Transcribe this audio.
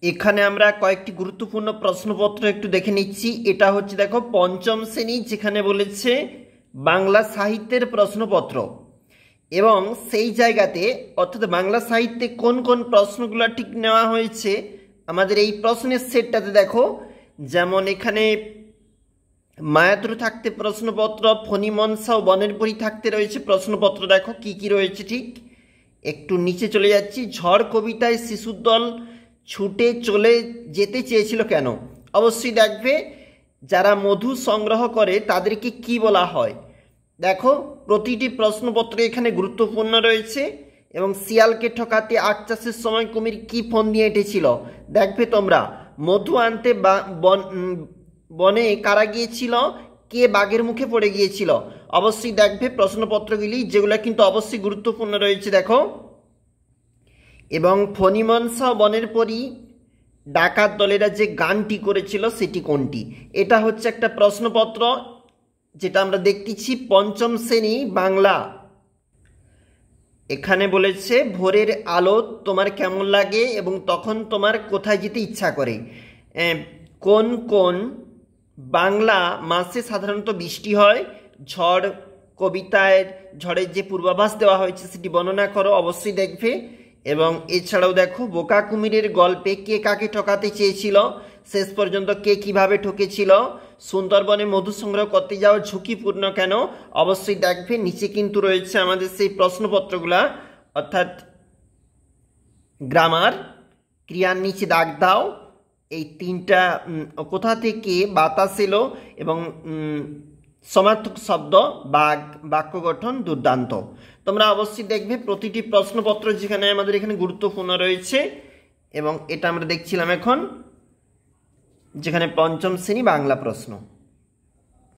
এখানে আমরা কয়েকটি গুরুত্বপূর্ণ প্রশ্নপত্র একটু দেখে নিচ্ছি। এটা হচ্ছে দেখো পঞ্চম শ্রেণী, যেখানে বলেছে বাংলা সাহিত্যের প্রশ্নপত্র, এবং সেই জায়গাতে অর্থাৎ বাংলা সাহিত্যে কোন কোন প্রশ্নগুলো ঠিক নেওয়া হয়েছে আমাদের এই প্রশ্নের সেটটাতে দেখো। যেমন এখানে মায়াদ্রু থাকতে প্রশ্নপত্র, ফণিমনসা ও বনের পরী থাকতে রয়েছে প্রশ্নপত্র। দেখো কি কি রয়েছে, ঠিক একটু নিচে চলে যাচ্ছি। ঝড় কবিতায় শিশুর দল ছুটে চলে যেতে চেয়েছিল কেন? অবশ্যই দেখবে যারা মধু সংগ্রহ করে তাদেরকে কি বলা হয়। দেখো প্রতিটি প্রশ্নপত্র এখানে গুরুত্বপূর্ণ রয়েছে। এবং শিয়ালকে ঠকাতে আখ চাষের সময় কুমির কি ফোন দিয়ে এঁটেছিল? দেখবে তোমরা মধু আনতে বনে কারা গিয়েছিল, কে বাঘের মুখে পড়ে গিয়েছিল। অবশ্যই দেখবে প্রশ্নপত্রগুলি যেগুলো কিন্তু অবশ্যই গুরুত্বপূর্ণ রয়েছে। দেখো এবং ফণিমনসা বনের পরী ডাকাত দলেরা যে গানটি করেছিল সেটি কোনটি? এটা হচ্ছে একটা প্রশ্নপত্র যেটা আমরা দেখতেছি পঞ্চম শ্রেণী বাংলা। এখানে বলেছে ভোরের আলো তোমার কেমন লাগে এবং তখন তোমার কোথায় যেতে ইচ্ছা করে। কোন কোন বাংলা মাসে সাধারণত বৃষ্টি হয়? ঝড় কবিতায় ঝড়ের যে পূর্বাভাস দেওয়া হয়েছে সেটি বর্ণনা করো। অবশ্যই দেখবে। এবং এছাড়াও দেখো বোকা কুমিরের গল্পে কে কাকে ঠকাতে চেয়েছিল, শেষ পর্যন্ত কে কিভাবে ঠকেছিল, সুন্দরবনে মধু সংগ্রহ করতে যাওয়া ঝুঁকিপূর্ণ কেন? অবশ্যই দেখবে নিচে কিন্তু রয়েছে আমাদের সেই প্রশ্নপত্রগুলা, অর্থাৎ গ্রামার, ক্রিয়ার নিচে দাগ দাও, এই তিনটা কোথা থেকে বাতাস এলো, এবং সমার্থক শব্দ বাক্য গঠন দুর্দান্ত। তোমরা অবশ্যই দেখবে প্রতিটি প্রশ্নপত্র যেখানে আমাদের এখানে গুরুত্বপূর্ণ রয়েছে। এবং এটা আমরা দেখছিলাম এখন, যেখানে পঞ্চম শ্রেণী বাংলা প্রশ্ন।